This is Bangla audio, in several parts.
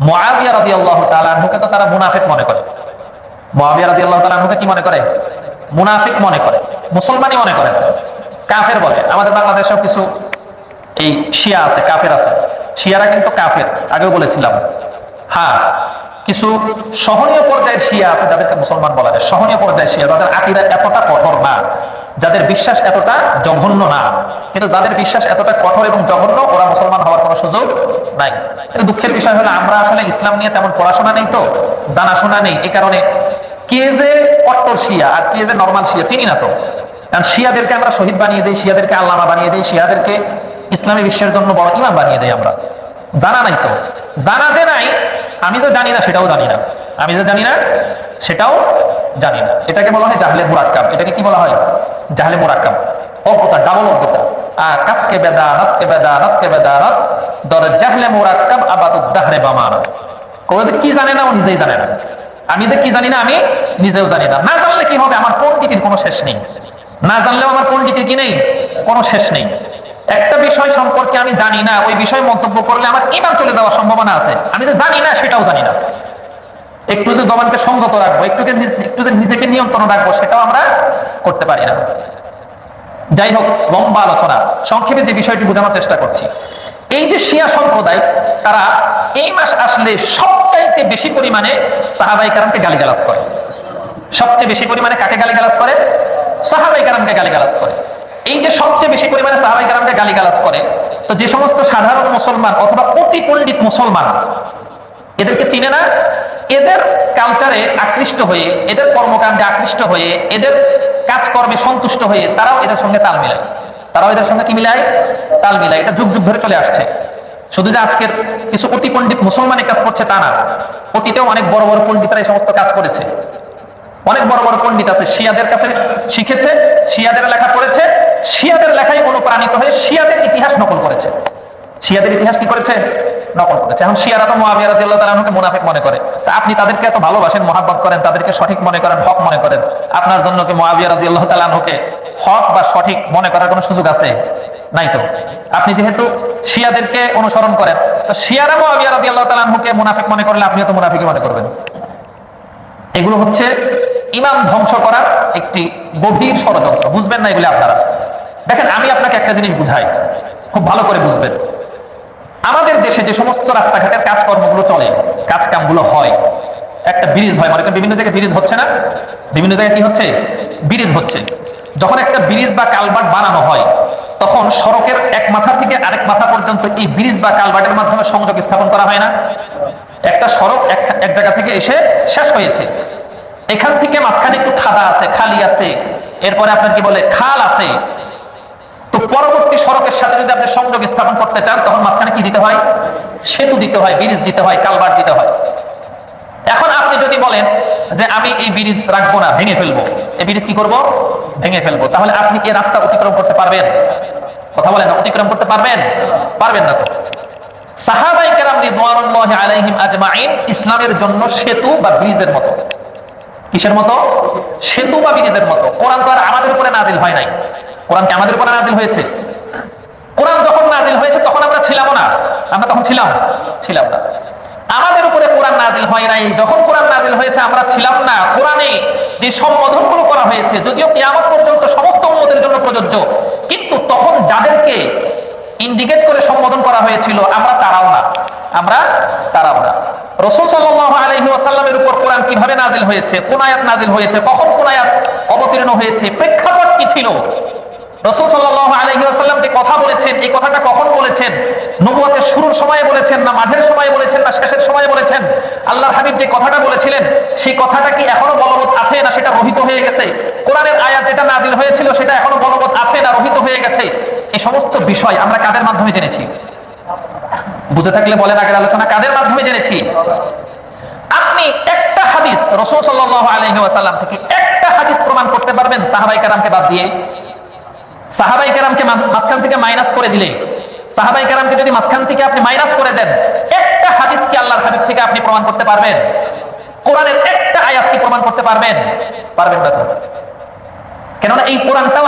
মুআবিয়া রাদিয়াল্লাহু তাআলা আনহুকে তো তারা মুনাফিক মনে করে। মুআবিয়া রাদিয়াল্লাহু তাআলা আনহুকে কি মনে করে? মুনাফিক মনে করে, মুসলমানই মনে করে, কাফের বলে। আমাদের বাংলাদেশেও কিছু এই শিয়া আছে, কাফের আছে। শিয়ারা কিন্তু কাফের, আগেও বলেছিলাম। হ্যাঁ, কিছু সহনীয় পর্যায়ের শিয়া আছে যাদেরকে মুসলমান বলা যায়। সহনীয় পর্যায়ের শিয়া, যাদের আকীদা এতটা কঠোর না, যাদের বিশ্বাস এতটা জঘন্য না। কিন্তু যাদের বিশ্বাস এতটা কঠোর এবং জঘন্য, ওরা মুসলমান হওয়ার কোনো সুযোগ নাই। কিন্তু দুঃখের বিষয় হলো আমরা আসলে ইসলাম নিয়ে তেমন পড়াশোনা নেই, তো জানাশোনা নেই। এই কারণে কে যে কট্টর শিয়া আর কে যে নরমাল শিয়া চিনি না তো। কারণ শিয়াদেরকে আমরা শহীদ বানিয়ে দিই, শিয়াদেরকে আল্লামা বানিয়ে দিই, শিয়াদেরকে ইসলামী বিশ্বের জন্য বড় ইমাম বানিয়ে দেয় আমরা। জানা নাই তো, জানা যে নাই, আমি তো জানি না সেটাও জানি না, আমি যে জানি না সেটাও জানি না। এটাকে বলা হয় জাহলে মুরাক্কাব। এটাকে কি বলা হয়? জাহলে মুরাক্কাব, অজ্ঞতা, ডাবল অজ্ঞতা। আর কাসকে বেদারাত কে বেদারাত কে বেদারাত দর জাহলে মুরাক্কাব আবাদুদ দাহরে বামানা। কই যে কি জানে না ও নিজেই জানে না, আমি যে কি জানি না আমি নিজেও জানি না। না জানলে কি হবে? আমার পণ্ডিতির কোনো শেষ নেই। না জানলেও আমার পণ্ডিতির কি নেই? কোনো শেষ নেই। একটা বিষয় সম্পর্কে আমি জানি না, ওই বিষয় মন্তব্য করলে আমার ঈমান চলে যাওয়ার সম্ভাবনা আছে। আমি যে জানি না সেটাও জানি না। একটু যে জবানকে সংযত রাখবো, একটু যে নিজেকে নিয়ন্ত্রণ রাখবো, সেটাও আমরা করতে পারি না। যাই হোক, লম্বা আলোচনা, সংক্ষেপে যে বিষয়টি বোঝানোর চেষ্টা করছি, এই যে শিয়া সম্প্রদায়, তারা এই মাস আসলে সবচাইতে বেশি পরিমাণে সাহাবায়ে কেরামকে গালিগালাজ করে। সবচেয়ে বেশি পরিমাণে কাকে গালিগালাজ করে? সাহাবায়ে কেরামকে গালিগালাজ করে। এই যে সবচেয়ে বেশি পরিমাণে সাহাবায়ে কেরামকে গালিগালাজ করে, তো যে সমস্ত সাধারণ মুসলমান অথবা অতি পণ্ডিত মুসলমান এদেরকে চিনে না, এদের কালচারে আকৃষ্ট হয়ে, এদের কর্মকাণ্ডে আকৃষ্ট হয়ে, এদের কাজকর্মে সন্তুষ্ট হয়ে তারাও এদের সঙ্গে তাল মিলায়। তারাও এদের সঙ্গে কি মিলায়? তাল মিলায়। এটা যুগ যুগ ধরে চলে আসছে। শুধু যে আজকের কিছু অতি পণ্ডিত মুসলমান কাজ করছে তা না, অতীতেও অনেক বড় বড় পণ্ডিতরা এই সমস্ত কাজ করেছে। অনেক বড় বড় পণ্ডিত আছে, শিয়াদের কাছে শিখেছে, শিয়াদের লেখা পড়েছে, শিয়াদের লেখায় অনুপ্রাণিত হয়ে শিয়াদের ইতিহাস নকল করেছে। শিয়াদের ইতিহাস কি করেছে? নকল করেছে। এখন শিয়ারা তো মুআবিয়া রাদিয়াল্লাহু তাআলা আনহুকে মুনাফিক মনে করে। তা আপনি তাদেরকে এত ভালোবাসেন, মহাব্বত করেন, তাদেরকে সঠিক মনে করেন, হক মনে করেন, আপনার জন্য কি মুআবিয়া রাদিয়াল্লাহু তাআলা আনহুকে হক বা সঠিক মনে করার কোনো সুযোগ আছে? নাই তো। আপনি যেহেতু শিয়াদেরকে অনুসরণ করেন, তো শিয়ারা মুআবিয়া রাদিয়াল্লাহু তাআলা আনহুকে মুনাফিক মনে করলে আপনিও তো মুনাফিকই মনে করবেন। এগুলো হচ্ছে ঈমান ধ্বংস করার একটি গভীর ষড়যন্ত্র। বুঝবেন না এগুলো আপনারা? দেখেন, আমি আপনাকে একটা জিনিস বুঝাই, খুব ভালো করে বুঝবেন। আমাদের দেশে যে সমস্ত রাস্তাঘাটের কাজকর্মগুলো চলে, কাজ কামগুলো হয়, একটা ব্রিজ হয়, মানে বিভিন্ন জায়গায় ব্রিজ হচ্ছে না? বিভিন্ন জায়গায় কি হচ্ছে? ব্রিজ হচ্ছে। যখন একটা ব্রিজ বা কালভার্ট বানানো হয়, তখন সড়কের এক মাথা থেকে আরেক মাথা পর্যন্ত এই ব্রিজ বা কালভার্টের মাধ্যমে সংযোগ স্থাপন করা হয় না? একটা সড়ক এক জায়গা থেকে এসে শেষ হয়েছে, এখান থেকে মাঝখানে একটু খাদা আছে, খালি আছে, এরপরে আপনার কি বলে খাল আছে। তো পরবর্তী সড়কের সাথে যদি আপনি সংযোগ স্থাপন করতে চান, তখন মাঝখানে কি দিতে হয়? সেতু দিতে হয়, ব্রিজ দিতে হয়, কালভার্ট দিতে হয়। এখন আপনি যদি বলেন যে আমি এই ব্রিজ রাখবো না, ভেঙে ফেলবো, এই ব্রিজ কি করব? ভেঙে ফেলবো, তাহলে আপনি এই রাস্তা অতিক্রম করতে পারবেন? কথা বলেন, অতিক্রম করতে পারবেন? পারবেন না তো। সাহাবায়ে কেরাম রিদওয়ানুল্লাহি আলাইহিম আজমাইন ইসলামের জন্য সেতু বা ব্রিজের মতো। কিসের মতো? সেতু বা ব্রিজের মতো। কোরআন তো আর আমাদের উপরে নাজিল হয় নাই। কোরআন কি আমাদের উপরে নাজিল হয়েছে? কোরআন যখন নাজিল হয়েছে তখন আমরা ছিলাম না? আমরা তখন ছিলাম না। আমাদের উপরে কোরআন নাজিল হয় নাই, যখন কোরআন নাজিল হয়েছে আমরা ছিলাম না। কোরআনে যে সম্বোধনগুলো করা হয়েছে, যদিও কিয়ামত পর্যন্ত সমস্ত উম্মতের জন্য প্রযোজ্য, কিন্তু তখন যাদেরকে ইন্ডিকেট করে সম্বোধন করা হয়েছিল আমরা তারাও না। রাসূল সাল্লাল্লাহু আলাইহি ওয়াসাল্লামের উপর কোরআন কিভাবে নাজিল হয়েছে, কোন আয়াত নাজিল হয়েছে, কখন কোন আয়াত অবতীর্ণ হয়েছে, প্রেক্ষাপট কি ছিল, রাসূল সাল্লাল্লাহু আলাইহি ওয়াসাল্লাম যে কথা বলেছেন, এই কথাটা কখন বলেছেন, নবুয়তের শুরুর সময়ে বলেছেন না মাঝের সময়ে বলেছেন না শেষের সময়ে বলেছেন, আল্লাহর হাবিব যে কথাটা বলেছিলেন সেই কথাটা কি এখনো বলবৎ আছে না সেটা রহিত হয়ে গেছে, কোরআনের আয়াত যেটা নাজিল হয়েছিল সেটা এখনো বলবৎ আছে না রহিত হয়ে গেছে, এই সমস্ত বিষয় আমরা কাদের মাধ্যমে জেনেছি? বুঝে থাকলে বলেন, আগের আলোচনা কাদের মাধ্যমে জেনেছি? আপনি একটা হাদিস রাসূল সাল্লাল্লাহু আলাইহি ওয়াসাল্লাম থেকে একটা হাদিস প্রমাণ করতে পারবেন সাহাবায়ে কেরামকে বাদ দিয়ে? সাহাবায়ে কেরামকে মাঝখান থেকে মাইনাস করে দিলে, সাহাবায়ে কেরামকে যদি মাঝখান থেকে আপনি মাইনাস করে দেন, একটা হাদিস কি আল্লাহর হাবিব থেকে আপনি প্রমাণ করতে পারবেন? কোরআনের একটা আয়াত কি প্রমাণ করতে পারবেন? পারবেন না। কেননা এই কোরআনটাও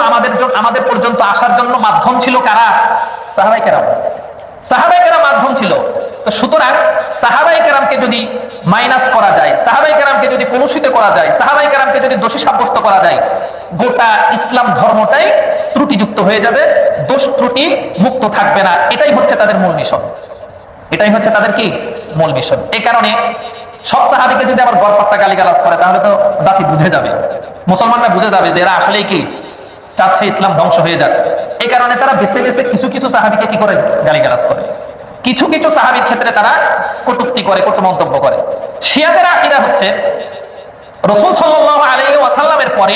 আমাদের পর্যন্ত আসার জন্য মাধ্যম ছিল কারা? সাহাবায়ে কেরাম। সাহাবায়ে কেরাম মাধ্যম ছিল। তো সুতরাং সাহাবায়ে কেরাম যদি মাইনাস করা যায়, সাহাবাই কেরামকে যদি কলুষিত করা যায়, সাহাবাই কেরামকে যদি দোষী সাব্যস্ত করা যায়, গোটা ইসলাম ধর্মটাই ত্রুটিযুক্ত হয়ে যাবে, দোষ ত্রুটি মুক্ত থাকবে না। এটাই হচ্ছে তাদের মূল মিশন, এটাই হচ্ছে তাদের কি মূল মিশন। এই কারণে সব সাহাবীকে যদি আবার গড়পাত্তা গালিগালাজ করে তাহলে তো জাতি বুঝে যাবে, মুসলমানরা বুঝে যাবে যে এরা আসলেই কি চাচ্ছে ইসলাম ধ্বংস হয়ে যাক। এই কারণে তারা বেছে বেছে কিছু কিছু সাহাবীকে কি করে গালিগালাজ করে, কিছু কিছু সাহাবীর ক্ষেত্রে তারা কটূক্তি করে, কটু মন্তব্য করে। শিয়াদের আকীদা হচ্ছে রাসূল সাল্লাল্লাহু আলাইহি ওয়াসাল্লামের পরে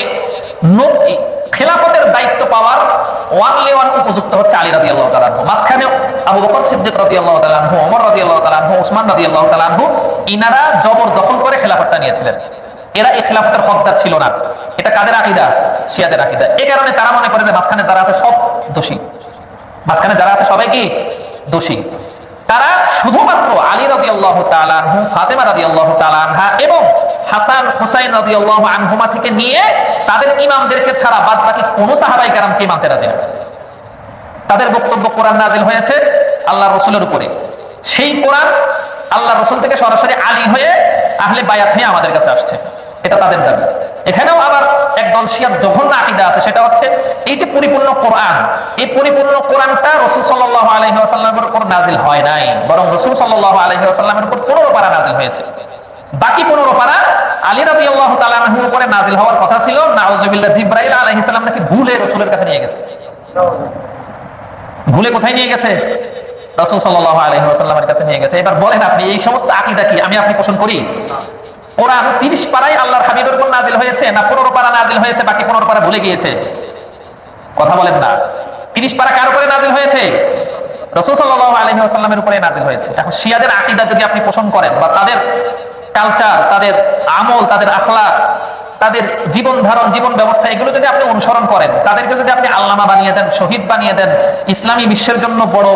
খেলাফতের দায়িত্ব পাওয়ার ওয়ান উপযুক্ত হচ্ছে আলী রাদিয়াল্লাহু তাআলা আনহু, মাঝখানে আবু বকর সিদ্দিক রাদিয়াল্লাহু তাআলা আনহু, ওমর রাদিয়াল্লাহু তাআলা আনহু, উসমান রাদিয়াল্লাহু তাআলা আনহু, ইনারা জবরদখল করে খেলাফতটা নিয়েছিলেন। এরা এই খেলাফতের হকদার ছিল না। এটা কাদের আকীদা? শিয়াদের আকীদা। এই কারণে তারা মনে করে যে মাঝখানে যারা আছে সব দোষী, মাঝখানে যারা আছে সবাই কি দোষী। তারা শুধুমাত্র আলী রাদিয়াল্লাহু তাআলা আনহু, ফাতেমা রাদিয়াল্লাহু তাআলা আনহা এবং হাসান হুসাইন রাদিয়াল্লাহু আনহুমা থেকে নিয়ে তাদের ইমামদেরকে ছাড়া বাদ বাকি কোন সাহাবায়ে কেরামকে মানতে রাজি না। তাদের বক্তব্য কোরআন নাজিল হয়েছে আল্লাহর রাসূলের উপরে, সেই কোরআন আল্লাহর রাসূল থেকে সরাসরি আলী হয়ে আহলে বায়াত হয়ে আমাদের কাছে আসছে, এটা তাদের দাবি। এখানেও আবার একদল শিয়ার জঘন্য আকীদা আছে, সেটা হচ্ছে এই যে পরিপূর্ণ কোরআন, এই পরিপূর্ণ কোরআনটা রাসূল সাল্লাল্লাহু আলাইহি ওয়াসাল্লামের উপর নাজিল হয় নাই, বরং রাসূল সাল্লাল্লাহু আলাইহি ওয়াসাল্লামের উপর 15 পারা নাজিল হয়েছে। বাকি 15 পারা আলী রাদিয়াল্লাহু তাআলা আনহুর উপরে নাজিল হওয়ার কথা ছিল। নাউজুবিল্লাহ, জিবরাইল আলাইহিস সালাম নাকি ভুলে রাসূলের কাছে নিয়ে গেছে। ভুলে কোথায় নিয়ে গেছে? রাসূল সাল্লাল্লাহু আলাইহি ওয়াসাল্লামের কাছে নিয়ে গেছে। এবার বলেন আপনি এই সমস্ত আকীদা কি আমি আপনি পোষণ করি? কোরআন 30 পারাই আল্লাহর হাবিবের উপর নাজিল হয়েছে না 15 পারা নাজিল হয়েছে, বাকি 15 পারা ভুলে গিয়েছে? কথা বলেন না। 30 পারা কার উপরে নাজিল হয়েছে? রাসূল সাল্লাল্লাহু আলাইহি ওয়াসাল্লামের উপরে নাজিল হয়েছে। এখন শিয়াদের আকীদা যদি আপনি পোষণ করেন বা তাদের কালচার, তাদের আমল, তাদের আখলাক, তাদের জীবন ধারণ, জীবন ব্যবস্থা, এগুলো যদি আপনি অনুসরণ করেন, তাদেরকে যদি আপনি আল্লামা বানিয়ে দেন, শহীদ বানিয়ে দেন, ইসলামী বিশ্বের জন্য বড়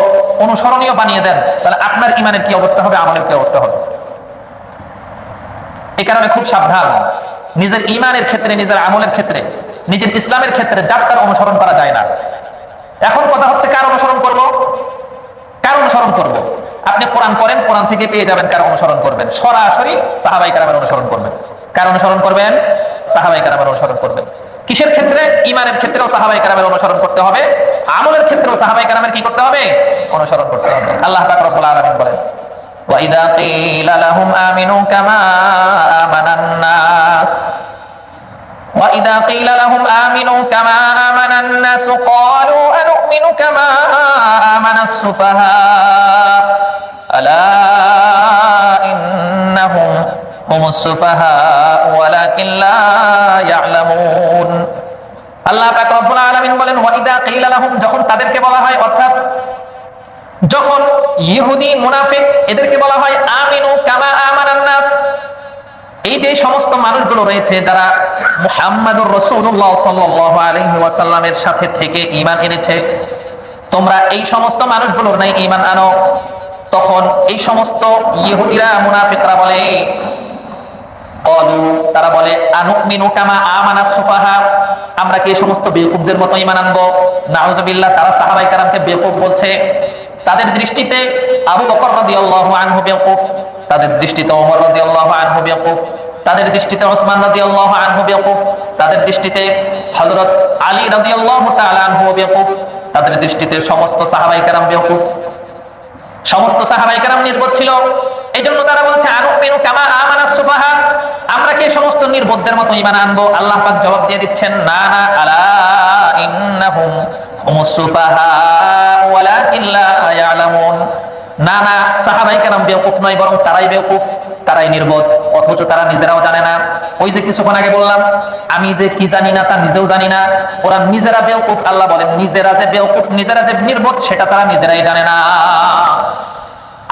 অনুসরণীয় বানিয়ে দেন, তাহলে আপনার ইমানের কি অবস্থা হবে, আমলের কি অবস্থা হবে? এই কারণে খুব সাবধান, নিজের ইমানের ক্ষেত্রে, নিজের আমলের ক্ষেত্রে, নিজের ইসলামের ক্ষেত্রে যার তার অনুসরণ করা যায় না। এখন কথা হচ্ছে কার অনুসরণ করব, কার অনুসরণ করব? আপনি কোরআন পড়েন, কোরআন থেকে পেয়ে যাবেন কার অনুসরণ করবেন। সরাসরি সাহাবায়ে কেরামের অনুসরণ করবেন। কার অনুসরণ করবেন? সাহাবায়ে কেরামের অনুসরণ করবেন। কিসের ক্ষেত্রে? ইমানের ক্ষেত্রেও সাহাবায়ে কেরামের অনুসরণ করতে হবে, আমলের ক্ষেত্রেও সাহাবায়ে কেরামের কি করতে হবে? অনুসরণ করতে হবে। আল্লাহ পাক রব্বুল আলামিন বলেন, وَإِذَا قِيلَ لَهُمْ آمِنُوا كَمَا آمَنَ النَّاسُ وَإِذَا قِيلَ لَهُمْ آمِنُوا كَمَا آمَنَ النَّاسُ قَالُوا أَنُؤْمِنُ كَمَا آمَنَ السُّفَهَاءُ أَلَا إِنَّهُمْ هُمُ السُّفَهَاءُ وَلَكِنْ لَا يَعْلَمُونَ। আল্লাহ পাক রব্বুল আলামিন বলেন, ওয়াইদা কিলা লাহুম, যখন তাদেরকে বলা হয়, অর্থাৎ যখন ইহুদি মুনাফিক এদেরকে বলা হয় আমিনু কামা আমানান নাস, এই যে সমস্ত মানুষগুলো রয়েছে যারা মুহাম্মাদুর রাসূলুল্লাহ সাল্লাল্লাহু আলাইহি ওয়াসাল্লামের সাথে থেকে ঈমান এনেছে, তোমরা এই সমস্ত মানুষগুলোর নাই ঈমান আনো। তখন এই সমস্ত ইহুদিরা, মুনাফিকরা বলে, তারা বলে আনুমিনু কামা আমানাস সুফাহা, আমরা কি এই সমস্ত বেকুবদের মতো ঈমান আনবো? নাউযুবিল্লাহ, তারা সাহাবায়ে কেরামকে বেকুব বলছে। তাদের দৃষ্টিতে আবু বকর রাদিয়াল্লাহু আনহু বেকুফ, তাদের দৃষ্টিতে ওমর রাদিয়াল্লাহু আনহু বেকুফ, তাদের দৃষ্টিতে ওসমান রাদিয়াল্লাহু আনহু বেকুফ, তাদের দৃষ্টিতে হযরত আলী রাদিয়াল্লাহু তাআলা আনহু বেকুফ, তাদের দৃষ্টিতে সমস্ত সাহাবায়ে কেরাম বেকুফ, সমস্ত সাহাবায়ে কেরাম নির্বোধ ছিল। এইজন্য তারা বলছে আনুমিনু কামা আমানাস সুফাহা, আমরা কি সমস্ত নির্বোধদের মতো ঈমান আনবো? আল্লাহ পাক জবাব দিয়ে দিচ্ছেন, না না, আলা ইন্নাহুম হুমুস সুফাহা ওয়ালাকিন লা ইয়ালামুন। না না, সাহাবায়ে কেরাম বেওকুফ নয়, বরং তারাই বেওকুফ, তারাই নির্বোধ, অথচ তারা নিজেরাও জানে না। ওই যে কিছুক্ষণ আগে বললাম, আমি যে কি জানি না তা নিজেও জানি না, ওরা নিজেরা বেওকুফ। আল্লাহ বলেন নিজেরা যে বেওকুফ, নিজেরা যে নির্বোধ, সেটা তারা নিজেরাই জানে না।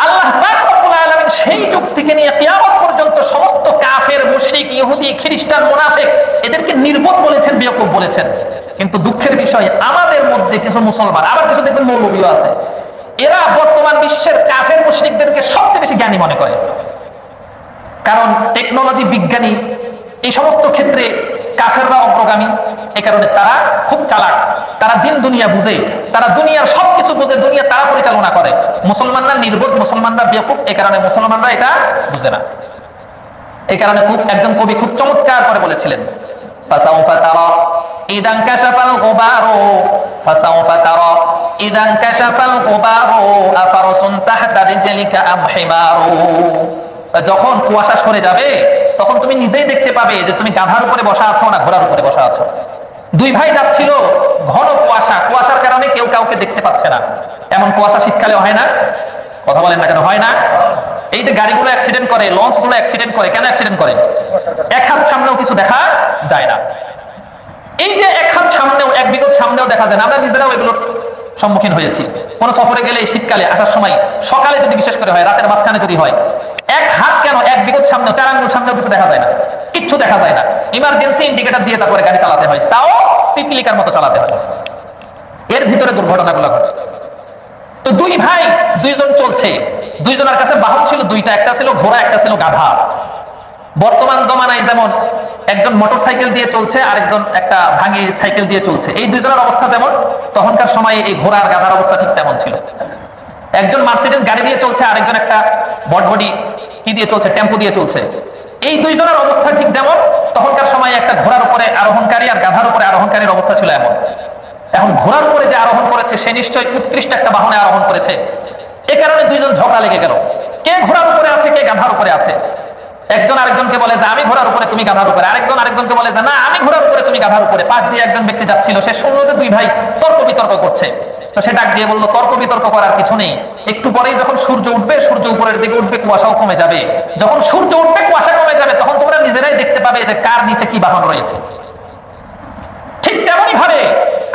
আল্লাহ পাক রব্বুল আলামিন সেই যুগ থেকে নিয়ে কিয়ামত পর্যন্ত সমস্ত কাফের, মুশরিক, ইহুদি, খ্রিস্টান, মুনাফিক এদেরকে নির্বোধ বলেছেন, বেওকুফ বলেছেন। কিন্তু দুঃখের বিষয়, আমাদের মধ্যে কিছু মুসলমান, আবার কিছু দেখবেন মৌলবীও আছে, এরা বর্তমান বিশ্বের কাফের, মুশরিকদেরকে সবচেয়ে বেশি জ্ঞানী মনে করে। কারণ টেকনোলজি, বিজ্ঞানী এই সমস্ত ক্ষেত্রে কাফেররা অগ্রগামী, এই কারণে তারা খুব চালাক, তারা দিন দুনিয়া বুঝে, তারা দুনিয়ার সবকিছু বুঝে, দুনিয়া তারা পরিচালনা করে। মুসলমানরা নির্বোধ, মুসলমানরা বেকুফ, এই কারণে মুসলমানরা এটা বুঝে না। এই কারণে একজন কবি খুব চমৎকার করে বলেছিলেন, ফাসাউফা তারা ইদা ইনকাশাফাল গুবারু, ফাসাউফা তারা ইদা ইনকাশাফাল গুবারু আফারসুন তাহতা রিজলিকা আম হিমারু। যখন কুয়াশা সরে যাবে তখন তুমি নিজেই দেখতে পাবে যে তুমি গাধার উপরে বসা আছো না ঘোড়ার উপরে বসা আছো। দুই ভাই যাচ্ছিল, ঘন কুয়াশা, কুয়াশার কারণে কেউ কাউকে দেখতে পাচ্ছে না। এমন কুয়াশা শীতকালে হয় না? কথা বলেন না কেন, হয় না? এই যে গাড়িগুলো অ্যাক্সিডেন্ট করে, লঞ্চ গুলো অ্যাক্সিডেন্ট করে, কেন অ্যাক্সিডেন্ট করে? এক হাত সামনেও কিছু দেখা যায় না। এই যে এক হাত সামনেও, এক বিগত সামনেও দেখা যায় না, আমরা নিজেরাও এগুলোর সম্মুখীন হয়েছি। কোন সফরে গেলে শীতকালে আসার সময়, সকালে যদি বিশেষ করে হয়, রাতের মাঝখানে যদি হয়, এক হাত কেন, এক বিগত সামনে, 4 আঙ্গুল সামনেও কিছু দেখা যায় না, কিচ্ছু দেখা যায় না। ইমার্জেন্সি ইন্ডিকেটর দিয়ে তারপরে গাড়ি চালাতে হয়, তাও পিপিলিকার মতো চালাতে হয়। এর ভিতরে দুর্ঘটনাগুলো ঘটে। তো দুই ভাই, দুইজন চলছে, দুইজনের কাছে বাহন ছিল দুইটা, একটা ছিল ঘোড়া, একটা ছিল গাধা। বর্তমান জমানায় যেমন একজন মোটরসাইকেল দিয়ে চলছে, আরেকজন একটা ভাঙি সাইকেল দিয়ে চলছে, এই দুইজনের অবস্থা যেমন, তখনকার সময়ে এই ঘোড়া আর গাধার অবস্থা ঠিক তেমন ছিল। একজন মার্সিডিজ গাড়ি দিয়ে চলছে, আরেকজন একটা বটবডি কি দিয়ে চলছে, টেম্পো দিয়ে চলছে। এই দুইজনের অবস্থা ঠিক যেমন, তখনকার সময়ে একটা ঘোড়ার উপরে আরোহণকারী আর গাধার উপরে আরোহণকারীর অবস্থা ছিল এমন। এখন ঘোড়ার উপরে যে আরোহণ করেছে সে নিশ্চয়ই উৎকৃষ্ট একটা বাহনে আরোহণ করেছে, এ কারণে দুইজন ঝগড়া লেগে গেল, কে ঘোড়ার উপরে আছে, কে গাধার উপরে আছে। একজন আরেকজনকে বলে যে আমি ঘোড়ার উপরে, তুমি গাধার উপরে। আরেকজন আরেকজনকে বলে যে না, আমি ঘোড়ার উপরে, তুমি গাধার উপরে। পাশ দিয়ে একজন ব্যক্তি যাচ্ছিল, সে শুনলো যে দুই ভাই তর্ক বিতর্ক করছে, তো সে ডাক দিয়ে বললো, তর্ক বিতর্ক করার কিছু নেই, একটু পরেই যখন সূর্য উঠবে, সূর্য উপরের দিকে উঠবে, কুয়াশাও কমে যাবে। যখন সূর্য উঠবে, কুয়াশা কমে যাবে, তখন তোমরা নিজেরাই দেখতে পাবে যে কার নিচে কি বাহন রয়েছে। ঠিক তেমনই ভাবে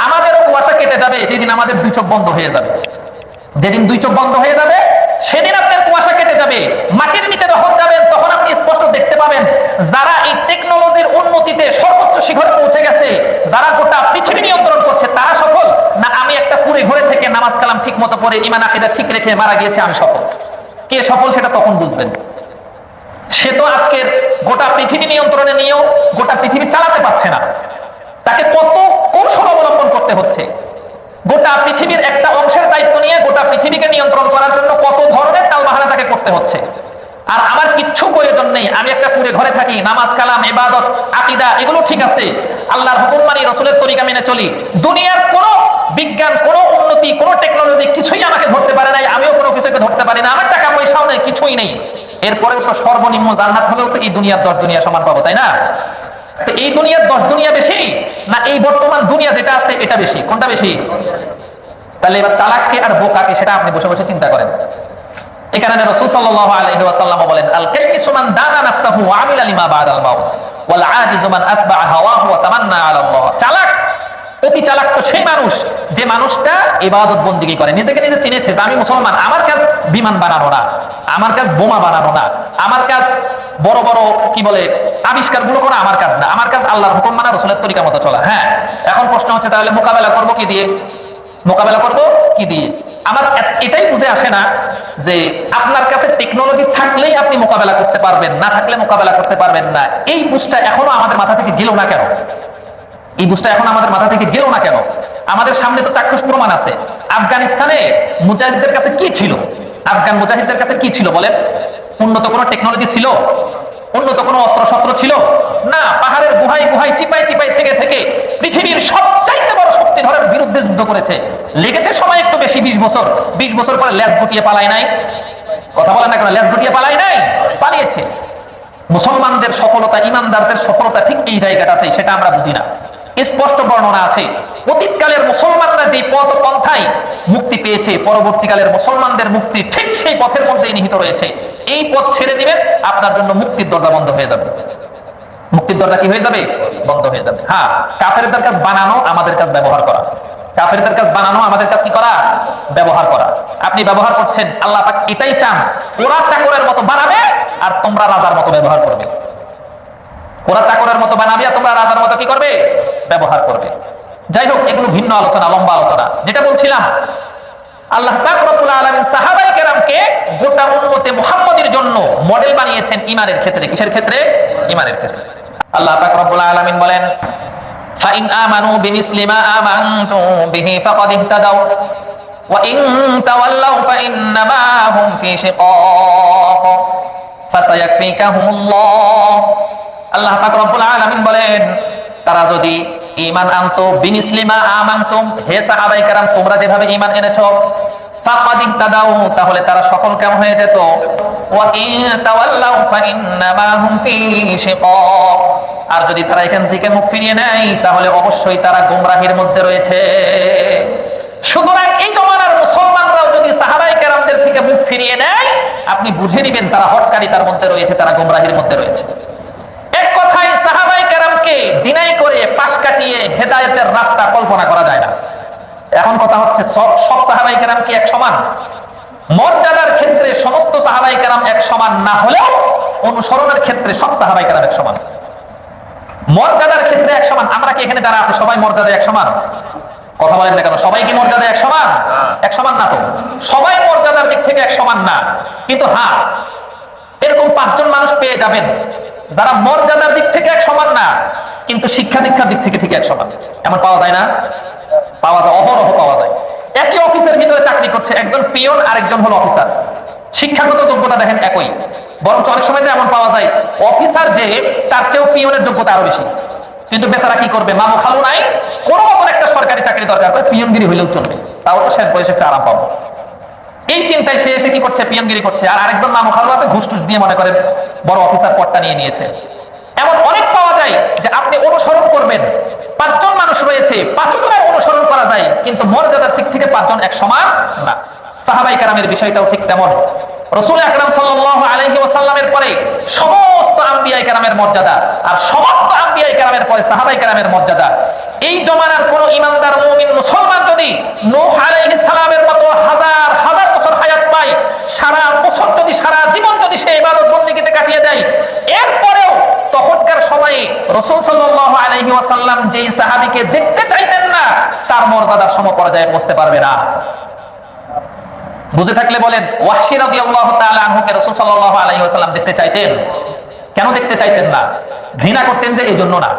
আমাদেরও কুয়াশা কেটে যাবে যেদিন আমাদের দুই চোখ বন্ধ হয়ে যাবে। যেদিন দুই চোখ বন্ধ হয়ে যাবে সেদিন আপনার কুয়াশা কেটে যাবে। মাটির নিচে যখন যাবেন তখন আপনি স্পষ্ট দেখতে পাবেন যারা এই টেকনোলজির উন্নতিতে সর্বোচ্চ শিখরে পৌঁছে গেছে, যারা গোটা পৃথিবী নিয়ন্ত্রণ করছে, তারা সফল, না আমি একটা কুড়ে ঘরে থেকে নামাজ কালাম ঠিক মতো পড়ে ঈমান আকীদা ঠিক রেখে মারা গিয়েছে আমি সফল। কে সফল সেটা তখন বুঝবেন। সে তো আজকের গোটা পৃথিবী নিয়ন্ত্রণে নিয়েও গোটা পৃথিবী চালাতে পারছে না, তাকে কত কৌশল অবলম্বন করতে হচ্ছে। গোটা পৃথিবীর একটা অংশের দায়িত্ব নিয়ে গোটা পৃথিবীকে নিয়ন্ত্রণ করার জন্য কত ধরনের তালবাহানা তাকে করতে হচ্ছে। আর আমার কিচ্ছু প্রয়োজন নেই, আমি একটা কুড়ে ঘরে থাকি, নামাজ কালাম ইবাদত আকীদা এগুলো ঠিক আছে, আল্লাহর হুকুম মানি, রাসূলের তরিকা মেনে চলি। দুনিয়ার কোনো বিজ্ঞান, কোনো উন্নতি, কোনো টেকনোলজি কিছুই আমাকে ধরতে পারে নাই, আমিও কোনো কিছুকে ধরতে পারি না, আমার টাকা পয়সাও নেই, কিছুই নেই। এরপরেও তো সর্বনিম্ন জান্নাত হলেও তো এই দুনিয়ার 10 দুনিয়া সমান পাবো, তাই না? তো এই দুনিয়ার 10 দুনিয়া বেশি না এই বর্তমান দুনিয়া যেটা আছে এটা বেশি? কোনটা বেশি? তাহলে এবার চালাককে আর বোকাকে সেটা আপনি বসে বসে চিন্তা করেন। এই কারণে রাসূল সাল্লাল্লাহু আলাইহি ওয়াসাল্লাম বলেন, আল কাইসু মান দানা নাফসাহু ওয়া আমিলা লিমা বাদাল মাউত ওয়াল আজিজু মান আতবা'a হাওয়াহু ওয়া তামান্না আলা আল্লাহ। চালাক, অতি চালাক তো সেই মানুষ যে মানুষটা ইবাদত বন্দেগী করে, নিজেকে নিজে চিনেছে যে আমি মুসলমান, আমার কাজ বিমান বানানো না, আমার কাজ বোমা বানানো না, আমার কাজ বড় বড় কি বলে আবিষ্কারগুলো করা আমার কাজ না, আমার কাজ আল্লাহর হুকুম মানা, রাসূলের তরিকা মতো চলা। হ্যাঁ, এখন প্রশ্ন হচ্ছে তাহলে মোকাবেলা করব কি দিয়ে? মোকাবেলা করব কি দিয়ে? আমার এটাই বুঝে আসে না যে আপনার কাছে টেকনোলজি থাকলেই আপনি মোকাবেলা করতে পারবেন, না থাকলে মোকাবেলা করতে পারবেন না। এই বুঝটা এখনো আমাদের মাথা থেকে গেল না কেন? এই বুঝটা এখন আমাদের মাথা থেকে গেল না কেন? আমাদের সামনে তো চাক্ষুষ প্রমাণ আছে। আফগানিস্তানে মুজাহিদদের কাছে কি ছিল? আফগান মুজাহিদদের কাছে কি ছিল বলেন? উন্নত কোনো টেকনোলজি ছিল? উন্নত কোনো অস্ত্র শস্ত্র ছিল না? পাহাড়ের গুহায় গুহায় চিপাই চিপাই থেকে থেকে পৃথিবীর সবচাইতে বড় শক্তিধরের বিরুদ্ধে যুদ্ধ করেছে। লেগেছে সময় একটু বেশি, 20 বছর। 20 বছর পরে লেজ গুটিয়ে পালায় নাই? কথা বলেন না কেন? লেজ গুটিয়ে পালায় নাই, পালিয়েছে। মুসলমানদের সফলতা, ইমানদারদের সফলতা ঠিক এই জায়গাটাতেই, সেটা আমরা বুঝি না। স্পষ্ট বর্ণনা আছে, অতীতকালের মুসলমানরা যে পথ পন্থায় মুক্তি পেয়েছে, পরবর্তীকালের মুসলমানদের মুক্তি ঠিক সেই পথের মধ্যেই নিহিত রয়েছে। এই পথ ছেড়ে দিবেন, আপনার জন্য মুক্তির দরজা বন্ধ হয়ে যাবে। মুক্তির দরজা কি হয়ে যাবে? বন্ধ হয়ে যাবে। হ্যাঁ, কাফেরদের কাজ বানানো, আমাদের কাজ ব্যবহার করা। কাফেরদের কাজ বানানো, আমাদের কাজ কি করা? ব্যবহার করা। আপনি ব্যবহার করছেন, আল্লাহ পাক এটাই চান, ওরা চাকরের মতো বানাবে আর তোমরা রাজার মতো ব্যবহার করবে। ওরা চাকরের মতো বানাবে আর তোমরা রাজার মতো কি করবে? ব্যবহার করবে। যাই হোক, এগুলো ভিন্ন আলোচনা, লম্বা আলোচনা। যেটা বলছিলাম, আল্লাহ পাক রব্বুল আলামিন সাহাবায়ে কেরামকে গোটা উম্মতে মুহাম্মাদের জন্য মডেল বানিয়েছেন ঈমানের ক্ষেত্রে। কিসের ক্ষেত্রে? ঈমানের ক্ষেত্রে। আল্লাহ পাক রব্বুল আলামিন বলেন, ফাইন আমানু বিমিসলি মা আমানতুম বিহি ফাকাদ ইহতাদাউ ওয়া ইন তাওয়াল্লাউ ফাইন্নামা হুম ফি শিকাক ফাসায়াকফিকাহুমুল্লাহ। আল্লাহ পাক রব্বুল আলামিন বলেন, তারা যদি ঈমান আনতো বিমিসলি মা আমানতুম, হে সাহাবায়ে কেরাম তোমরা যেভাবে ঈমান এনেছো, ফাকাদ ইহতাদাউ তাহলে তারা সফলকাম হয়ে যেত, ওয়া ইন তাওয়াল্লাউ ফাইন্নামা হুম ফি শিকাক আর যদি তারা এখান থেকে মুখ ফিরিয়ে নেয় তাহলে অবশ্যই তারা গোমরাহির মধ্যে রয়েছে। সুতরাং এই জমানার মুসলমানরাও যদি সাহাবায়ে কেরামদের থেকে মুখ ফিরিয়ে নেয়, আপনি বুঝে নেবেন তারা হটকারিতার মধ্যে রয়েছে, তারা গোমরাহির মধ্যে রয়েছে। এক কথায় সাহাবায়ে কেরামকে ডিনাই করে পাশ কাটিয়ে হেদায়েতের রাস্তা কল্পনা করা যায় না। এখন কথা হচ্ছে, সব সাহাবায়ে কেরাম কি এক সমান? মর্যাদার ক্ষেত্রে সমস্ত সাহাবায়ে কেরাম এক সমান না হলেও অনুসরণের ক্ষেত্রে সব সাহাবায়ে কেরাম এক সমান। মর্যাদার ক্ষেত্রে এক সমান। আমরা কি এখানে যারা আছে সবাই মর্যাদায় এক সমান? কথা বলেন না কেন? সবাই কি মর্যাদায় এক সমান? এক সমান না তো। সবাই মর্যাদার দিক থেকে এক সমান না, কিন্তু হ্যাঁ এরকম 5 জন মানুষ পেয়ে যাবেন যারা মর্যাদার দিক থেকে এক সমান না, কিন্তু শিক্ষা দীক্ষার দিক থেকে ঠিক এক সমান। এমন পাওয়া যায় না? পাওয়া যায়, অহরহ পাওয়া যায়। একই অফিসের ভিতরে চাকরি করছে, একজন পিয়ন আর একজন হলো অফিসার, শিক্ষাগত যোগ্যতা দেখেন একই, বরঞ্চ অনেক সময় এমন পাওয়া যায় অফিসার যে তার চেয়েও পিয়নের যোগ্যতা আরো বেশি, কিন্তু বেচারা কি করবে, মামু খালু নাই, কোনো মতন একটা সরকারি চাকরি দরকার করে পিয়নগিরি হইলেও চলবে, তাও তো শেষ বয়সে একটা আরাম পাবো, এই চিন্তায় সে এসে কি করছে, পিয়নগিরি করছে। আর আরেকজন মামু খালু আছে, ঘুষ টুস দিয়ে মনে করেন বড় অফিসার পদটা নিয়ে নিয়েছে। এমন অনেক পাওয়া যায় যে আপনি অনুসরণ করবেন, 5 জন মানুষ রয়েছে, 5 জনের অনুসরণ করা যায়, কিন্তু মর্যাদার দিক থেকে 5 জন এক সমান না। সাহাবায়ে কেরামের বিষয়টাও ঠিক তেমন। রাসূল আকরাম সাল্লাল্লাহু আলাইহি ওয়াসাল্লামের পরে সমস্ত আম্বিয়ায়ে কেরামের মর্যাদা, আর সমস্ত আম্বিয়ায়ে কেরামের পরে সাহাবায়ে কেরামের মর্যাদা। এই জমানার কোন ঈমানদার মুমিন মুসলমান যদি নূহ আলাইহিস সালামের মতো হাজার হাজার বছর হায়াত পায়, সারা বছর যদি, সারা জীবন যদি সে ইবাদত বন্দেগীতে কাটিয়ে দেয়, এরপরেও তখনকার সময়ে রাসূল সাল্লাল্লাহু আলাইহি ওয়াসাল্লাম যেই সাহাবীকে দেখতে চাইতেন না, তার মর্যাদার সমপর্যায়ে পৌঁছতে পারবে না। বুঝে থাকলে বলেন, ওয়াহশী রাদিয়াল্লাহু তাআলা আনহুকে রাসূল সাল্লাল্লাহু আলাইহি ওয়াসাল্লাম দেখতে চাইতেন? কেন দেখতে চাইতেন না? ঘৃণা করতেন যে, এই জন্য না।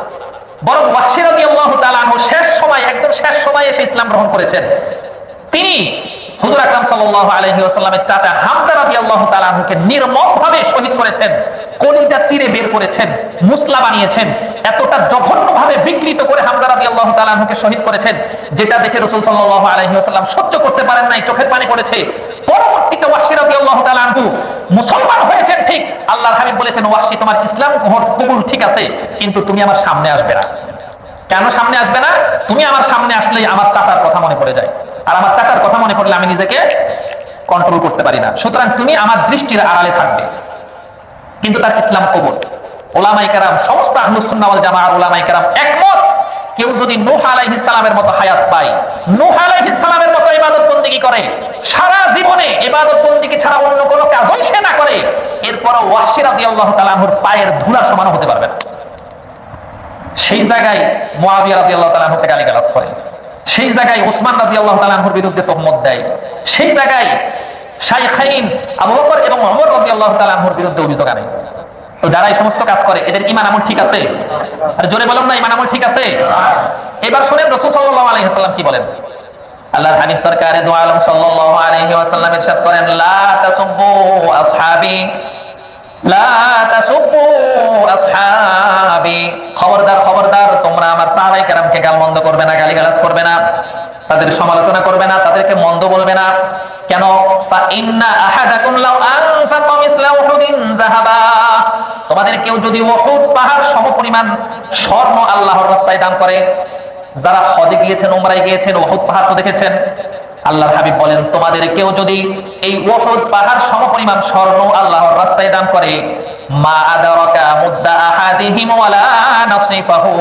বরং ওয়াহশী রাদিয়াল্লাহু তাআলা আনহু শেষ সময়, একদম শেষ সময়ে এসে ইসলাম গ্রহণ করেছেন। তিনি হুজুর আকরাম সাল্লাল্লাহু আলাইহি ওয়াসাল্লামের চাচা হামজা রাদিয়াল্লাহু তাআলা আনহুকে নির্মমভাবে শহীদ করেছেন, কলিজা চিরে বের করেছেন, মুসলা বানিয়েছেন, এতটা জঘন্যভাবে বিকৃত করে হামজা রাদিয়াল্লাহু তাআলা আনহুকে শহীদ করেছেন, যেটা দেখে রাসূল সাল্লাল্লাহু আলাইহি ওয়াসাল্লাম সহ্য করতে পারেন নাই, চোখের পানি পড়েছে। পরবর্তীতে ওয়াহশী রাদিয়াল্লাহু তাআলা আনহু মুসলমান হয়েছেন ঠিক, আল্লাহর হাবিব বলেছেন, ওয়াহশী তোমার ইসলাম কবুল ঠিক আছে, কিন্তু তুমি আমার সামনে আসবে না। কেন সামনে আসবে না? তুমি আমার সামনে আসলেই আমার চাচার কথা মনে পড়ে যায়, আর আমার চাচার কথা মনে পড়লে আমি নিজেকে কন্ট্রোল করতে পারি না, সুতরাং তুমি আমার দৃষ্টির আড়ালে থাকবে। কিন্তু তার ইসলাম কবুল। উলামায়ে কেরাম, সমস্ত আহলুস সুন্নাহ ওয়াল জামাআর উলামায়ে কেরাম একমত, কেউ যদি নূহ আলাইহিস সালামের মতো হায়াত পায়, নূহ আলাইহিস সালামের মতো ইবাদত বন্দেগী করে, সারা জীবনে ইবাদত বন্দেগী ছাড়া অন্য কোনো কাজই সে না করে, এরপরও ওয়াহশী রাদিয়াল্লাহু তাআলা আনহুর পায়ের ধুলা সমান হতে পারবে না। সেই জায়গায় মুআবিয়া রাদিয়াল্লাহু তাআলা আনহুকে গালিগালাজ করে, সেই জায়গায় উসমান রাদিয়াল্লাহু তাআলা আনহুর বিরুদ্ধে তহমত দেয়, সেই জায়গায় শাইখাইন আবু বকর এবং ওমর রাদিয়াল্লাহু তাআলা আনহুর বিরুদ্ধে অভিযোগ আনে। তো যারা এই সমস্ত কাজ করে, এদের ঈমান আমল ঠিক আছে? আর জোরে বলুন না, ঈমান আমল ঠিক আছে? এবার শুনেন রাসূল সাল্লাল্লাহু আলাইহি ওয়াসাল্লাম কি বলেন। আল্লাহর হাবিব সরকারে দু আলম সাল্লাল্লাহু আলাইহি ওয়াসাল্লাম ইরশাদ করেন, লা তাসুব্বু আসহাবি, লা তাসুব্বু আসহাবি, খবরদার খবরদার, তোমরা আমার সাহাবায়ে কেরামকে গালমন্দ করবে না, গালিগালাজ করবে না, তাদের সমালোচনা করবে না, তাদেরকে মন্দ বলবে না। কেন? ফা ইন্না আহাদাকুম লাউ আনফাকা মিসলা উহুদিন যাহাবা, তোমাদের কেউ যদি উহুদ পাহাড় সমপরিমাণ স্বর্ণ আল্লাহর রাস্তায় দান করে, যারা হজে গিয়েছেন, উমরায় গিয়েছেন, উহুদ পাহাড় তো দেখেছেন, আল্লাহর হাবিব বলেন, তোমাদের কেউ যদি এই উহুদ পাহাড় সমপরিমাণ স্বর্ণ আল্লাহর রাস্তায় দান করে, মা আদারাকা মুদ্দা আহাদিহিম ওয়ালা নাসিফাহু,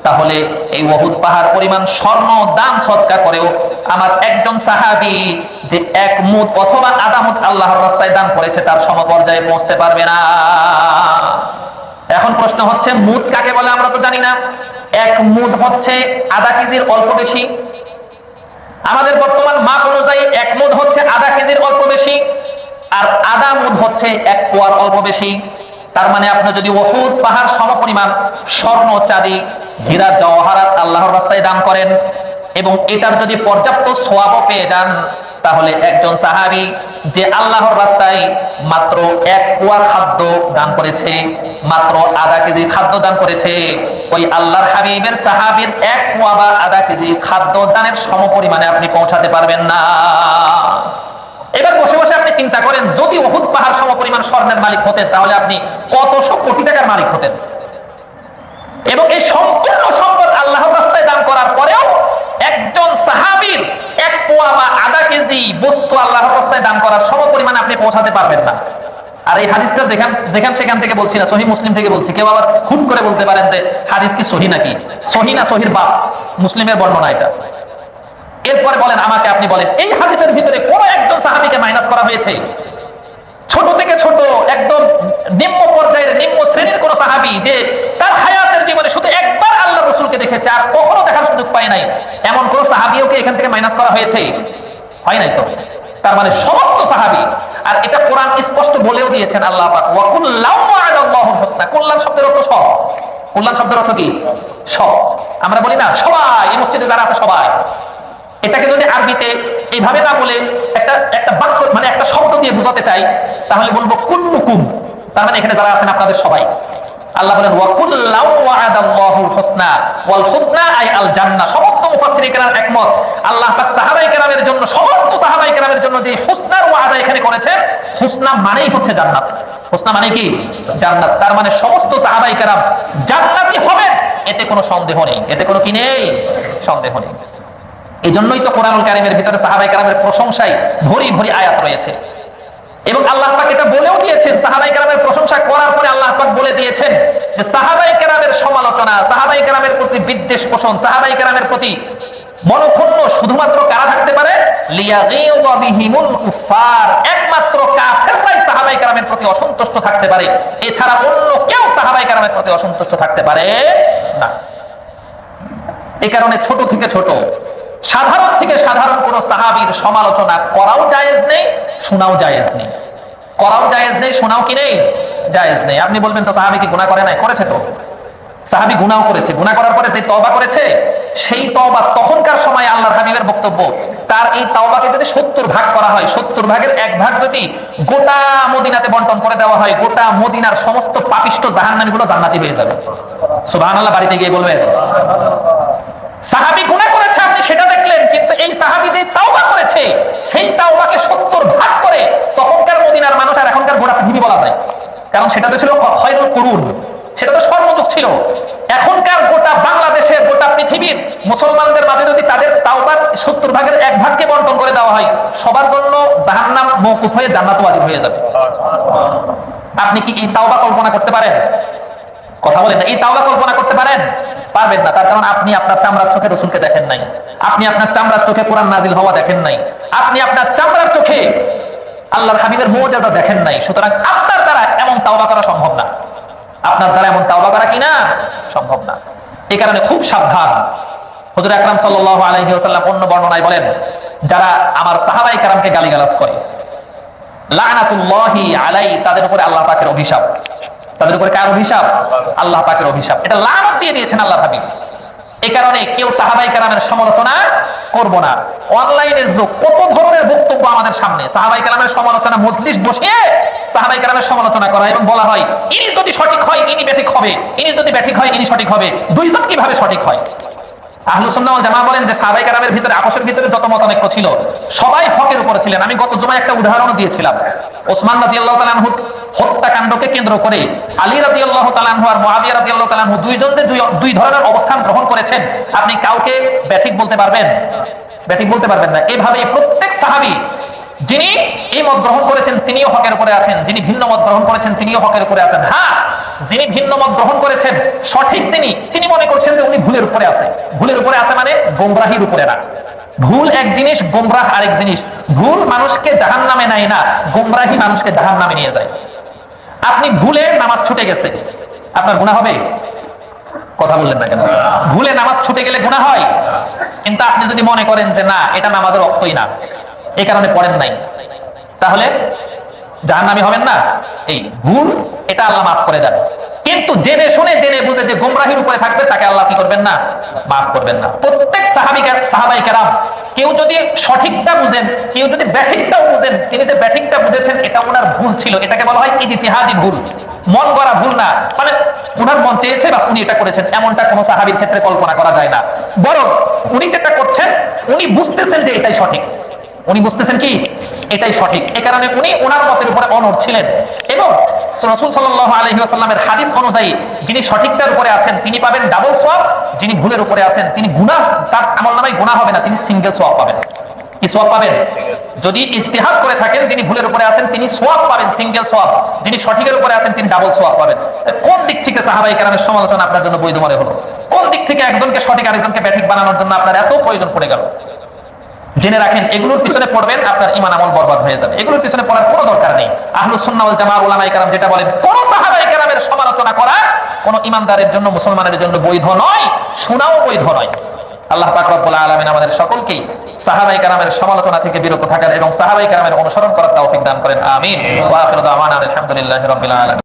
তাহলে এই উহুদ পাহাড় পরিমাণ স্বর্ণ দান সদকা করেও আমার একজন সাহাবী যে 1 মুদ অথবা আধা মুদ আল্লাহর রাস্তায় দান করেছে, তার সমপর্যায়ে পৌঁছতে পারবে না। এখন প্রশ্ন হচ্ছে, মুদ কাকে বলে? আমরা তো জানি না। 1 মুদ হচ্ছে আধা কেজির অল্প বেশি। আমাদের বর্তমান মাপ অনুযায়ী 1 মুদ হচ্ছে আধা কেজির অল্প বেশি, আর আধা মুদ হচ্ছে 1 পোয়ার অল্প বেশি। তার মানে আপনি যদি উহুদ পাহাড় সমপরিমাণ স্বর্ণ চাঁদি হীরা জওহরাত আল্লাহর রাস্তায় দান করেন এবং এটার যদি পর্যাপ্ত সওয়াবও পেয়ে যান, তাহলে একজন সাহাবী যে আল্লাহর রাস্তায় মাত্র এক পোয়া খাদ্য দান করেছে, মাত্র আধা কেজি খাদ্য দান করেছে, ওই আল্লাহর হাবিবের সাহাবীর এক পোয়া বা আধা কেজি খাদ্য দানের সমপরিমাণে আপনি পৌঁছাতে পারবেন না। এবার বসে বসে আপনি চিন্তা করেন, যদি উহুদ পাহাড় সমপরিমাণ স্বর্ণের মালিক হতেন তাহলে আপনি কতশো কোটি টাকার মালিক হতেন। এবং এই সম্পূর্ণ সম্পদ আল্লাহর রাস্তায় দান করার পরেও একজন সাহাবীর এক পোয়া বা আধা কেজি বস্তু আল্লাহর রাস্তায় দান করার সমপরিমাণ আপনি পৌঁছাতে পারবেন না। আর এই হাদিসটা যেখান সেখান থেকে বলছি না, সহিহ মুসলিম থেকে বলছি। কেউ আবার হুট করে বলতে পারেন যে হাদিস কি সহিহ নাকি? সহিহ না সহিহর বাপ, মুসলিমের বর্ণনা এটা। এরপরে বলেন আমাকে, আপনি বলেন এই হাদিসের ভিতরে কোন একজন সাহাবীকে মাইনাস করা হয়েছে? ছোট থেকে ছোট একদম নিম্ন পর্যায়ের নিম্ন শ্রেণীর কোন সাহাবী যে তার হায়াতের জীবনে শুধু একবার আল্লাহ রাসূলকে দেখেছে আর কখনো দেখার সুযোগ পায় নাই, এমন কোন সাহাবীও কি এখান থেকে মাইনাস করা হয়েছে? হয় নাই তো। তার মানে সমস্ত সাহাবী। আর এটা কোরআন স্পষ্ট বলেও দিয়েছেন আল্লাহ পাক, ওয়া কুল্লাহু ওয়া'দাল্লাহুল হুসনা। কল্যাণ শব্দের অর্থ সব। কল্যাণ শব্দের অর্থ কি? সব। আমরা বলি না সবাই, এই মসজিদে যারা আছে সবাই। এটাকে যদি আরবিতে এইভাবে না বলে একটা বাক্য মানে একটা শব্দ দিয়ে বোঝাতে চাই, তাহলে বলবো কুল্লুকুম। তার মানে এখানে যারা আছেন আপনাদের সবাই। আল্লাহ বলেন ওয়া কুল্লাহু ওয়া'দাল্লাহুল হুসনা ওয়াল হুসনা আই আল জান্নাহ। সমস্ত মুফাসসিরিন কেরাম একমত, আল্লাহ পাক সাহাবায়ে কেরামের জন্য, সমস্ত সাহাবায়ে কেরামের জন্য যে হুসনার ওয়াদা এখানে করেছেন, হুসনা মানেই হচ্ছে জান্নাত। হুসনা মানে কি? জান্নাত। তার মানে সমস্ত সাহাবায়ে কেরাম জান্নাতি হবেন, এতে কোনো সন্দেহ নেই। এতে কোনো কি নেই? সন্দেহ নেই। এই জন্যই তো কোরআনুল কারীমের ভিতরে সাহাবায়ে কেরামের প্রশংসায় ভরি ভরি আয়াত রয়েছে। এবং আল্লাহ পাক এটা বলেও দিয়েছেন, সাহাবায়ে কেরামের প্রশংসা করার পরে আল্লাহ পাক বলে দিয়েছেন যে সাহাবায়ে কেরামের সমালোচনা, সাহাবায়ে কেরামের প্রতি বিদ্বেষ পোষণ, সাহাবায়ে কেরামের প্রতি মনোক্ষুণ্ণ শুধুমাত্র কারা থাকতে পারে? লিয়াগীযা বিহিমুল কুফার। একমাত্র কাফেররাই সাহাবায়ে কেরামের প্রতি অসন্তুষ্ট থাকতে পারে, এছাড়া অন্য কেউ সাহাবায়ে কেরামের প্রতি অসন্তুষ্ট থাকতে পারে না। এই কারণে ছোট থেকে ছোট, সাধারণ থেকে সাধারণ কোন সাহাবীর সমালোচনা করাও জায়েজ নেই, শোনাও জায়েজ নেই। করাও জায়েজ নেই, শোনাও কি নেই? জায়েজ নেই। আপনি বলবেন তো সাহাবী কি গুনাহ করে নাই? করেছে তো। সাহাবী গুনাহ করেছে। গুনাহ করার পরে যে তওবা করেছে, সেই তওবা তখনকার সময় আল্লাহর হাবিবের বক্তব্য, তার এই তওবাকে যদি 70 ভাগ করা হয়, 70 ভাগের এক ভাগ যদি গোটা মদিনাতে বন্টন করে দেওয়া হয়, গোটা মদিনার সমস্ত পাপিষ্ট জাহান্নামীগুলো জান্নাতি হয়ে যাবে। সুবহানাল্লাহ বাড়িতে গিয়ে বলবেন। সাহাবী গুনাহ করেছে, আপনি সেটা দেখলেন, কিন্তু এই সাহাবী যে তাওবা করেছে, সেই তাওবাকে 70 ভাগ করে তখনকার মদিনার মানুষ আর এখনকার গোটা পৃথিবী বলা যায়। কারণ সেটা তো ছিল খয়রুল কুরুন, সেটা তো স্বর্ণযুগ ছিল। এখনকার গোটা বাংলাদেশের, গোটা পৃথিবীর মুসলমানদের মাঝে যদি তাদের তাওবার 70 ভাগের এক ভাগকে বন্টন করে দেওয়া হয়, সবার জন্য জাহান্নাম মওকুফ হয়ে জান্নাত ওয়াজিব হয়ে যাবে। আপনি কি এই তাওবা কল্পনা করতে পারেন? কথা বলেন না। এই তাওবা কল্পনা করতে পারেন? পারবেন না। তার কারণ আপনি আপনার চামড়ার চোখে রাসূলকে দেখেন নাই, আপনি আপনার চামড়ার চোখে কোরআন নাজিল হওয়া দেখেন নাই, আপনি আপনার চামড়ার চোখে আল্লাহর হাবিবের মুআজিজা দেখেন নাই। সুতরাং আপনার দ্বারা এমন তাওবা করা সম্ভব না। আপনার দ্বারা এমন তাওবা করা কি না? সম্ভব না। এই কারণে খুব সাবধান। হুজুর আকরাম সাল্লাল্লাহু আলাইহি ওয়াসাল্লাম অন্য বর্ণনায় বলেন, যারা আমার সাহাবায়ে কেরামকে গালিগালাজ করে, লানাতুল্লাহি আলাইহি, তাদের উপরে আল্লাহ পাকের অভিশাপ। তাদের উপরে কার অভিশাপ? আল্লাহ পাকের অভিশাপ। এটা লানত দিয়ে দিয়েছেন আল্লাহর হাবিব। এই কারণে কেউ সাহাবায়ে কেরামের সমালোচনা করব না। অনলাইনের যুগ, কত ধরনের বক্তব্য আমাদের সামনে। সাহাবায়ে কেরামের সমালোচনা, মজলিস বসিয়ে সাহাবায়ে কেরামের সমালোচনা করা এবং বলা হয় ইনি যদি সঠিক হয় ইনি ব্যাঠিক হবে, ইনি যদি ব্যাঠিক হয় ইনি সঠিক হবে। দুইজন কিভাবে সঠিক হয়? আহলুস সুন্নাহ ওয়াল জামাআহ বলেন যে সাহাবায়ে কেরামের ভিতরে, আপসের ভিতরে যত মতানৈক্য ছিল সবাই হকের উপরে ছিলেন। আমি গত জুমায় একটা উদাহরণ দিয়েছিলাম। ওসমান রাদিয়াল্লাহু তাআলা আনহু হত্যাকাণ্ডকে কেন্দ্র করে আলী রাদিয়াল্লাহু তাআলা আনহু আর মুআবিয়া রাদিয়াল্লাহু তাআলা আনহু দুইজনের দুই ধরনের অবস্থান গ্রহণ করেছেন। আপনি কাউকে ব্যাঠিক বলতে পারবেন? ব্যাঠিক বলতে পারবেন না। এভাবে প্রত্যেক সাহাবী যিনি এই মত গ্রহণ করেছেন তিনিও হকের উপরে আছেন, যিনি ভিন্ন মত গ্রহণ করেছেন তিনিও হকের উপরে আছেন। হ্যাঁ, যিনি ভিন্ন মত গ্রহণ করেছেন সঠিক তিনি মনে করছেন যে উনি ভুলের উপরে আছে। ভুলের উপরে আছে মানে গোমরাহির উপরে না। ভুল এক জিনিস, গোমরাহ আরেক জিনিস। ভুল মানুষকে জাহান্নামে নেয় না, গোমরাহি মানুষকে জাহান্নামে নিয়ে যায়। আপনি ভুলে নামাজ ছুটে গেছে, আপনার গুনাহ হবে? কথা বললেন না কেন? ভুলে নামাজ ছুটে গেলে গুনাহ হয়। কিন্তু আপনি যদি মনে করেন যে না, এটা নামাজের রক্তই না, এই কারণে পড়েন নাই, তাহলে জাহান্নামী হবেন না। এই ভুল এটা আল্লাহ মাফ করে দেন, কিন্তু জেনে শুনে জেনে বুঝে যে গোমরাহির উপরে থাকবে তাকে আল্লাহ কি করবেন না, মাফ করবেন না। প্রত্যেক সাহাবাই কেরাম কেউ যদি সঠিকটা বুঝেন, কেউ যদি ব্যাঠিকটাও বুঝেন, তিনি যে ব্যাঠিকটা বুঝেছেন এটা ওনার ভুল ছিল, এটাকে বলা হয় ইজতিহাদি ভুল, মন গড়া ভুল না। মানে উনার মন চেয়েছে বাস উনি এটা করেছেন, এমনটা কোনো সাহাবীর ক্ষেত্রে কল্পনা করা যায় না। বরং উনি যেটা করছেন উনি বুঝতেছেন যে এটাই সঠিক, উনি বুঝতেছেন কি এটাই সঠিক, এ কারণে উনি ওনার মতের উপরে অনড় ছিলেন। এবং রাসূল সাল্লাল্লাহু আলাইহি ওয়াসাল্লামের হাদিস অনুযায়ী যিনি সঠিকটার উপরে আছেন তিনি পাবেন ডাবল সওয়াব, যিনি ভুলের উপরে আছেন তিনি গুনাহ, তার আমলনামায় গুনাহ হবে না, তিনি সিঙ্গেল সওয়াব পাবেন। কি সওয়াব পাবেন? যদি ইজতিহাদ করে থাকেন যিনি ভুলের উপরে আছেন তিনি সওয়াব পাবেন, সিঙ্গেল সওয়াব, যিনি সঠিকের উপরে আছেন তিনি ডাবল সওয়াব পাবেন। কোন দিক থেকে সাহাবায়ে কেরামের সমালোচনা আপনার জন্য বৈধ মনে হলো? কোন দিক থেকে একজনকে সঠিক আরেকজনকে ব্যাঠিক বানানোর জন্য আপনার এত প্রয়োজন পড়ে গেল? জেনে রাখেন এগুলোর পিছনে পড়বেন আপনার ঈমান আমল বরবাদ হয়ে যাবে, এগুলোর পিছনে পড়ার কোনো দরকার নেই। আহলুস সুন্নাহ ওয়াল জামাআহ উলামায়ে কেরাম যেটা বলেন, কোন সাহাবায়ে কেরামের সমালোচনা করা কোন ঈমানদারের জন্য, মুসলমানের জন্য বৈধ নয়, শোনাও বৈধ নয়। আল্লাহ পাক রব্বুল আলামিন আমাদের সকলকেই সাহাবায়ে কেরামের সমালোচনা থেকে বিরত থাকার এবং সাহাবায়ে কেরামের অনুসরণ করার তৌফিক দান করেন। আমিন। ওয়া আখিরু দাওয়ানা আলহামদুলিল্লাহি রাব্বিল আলামিন।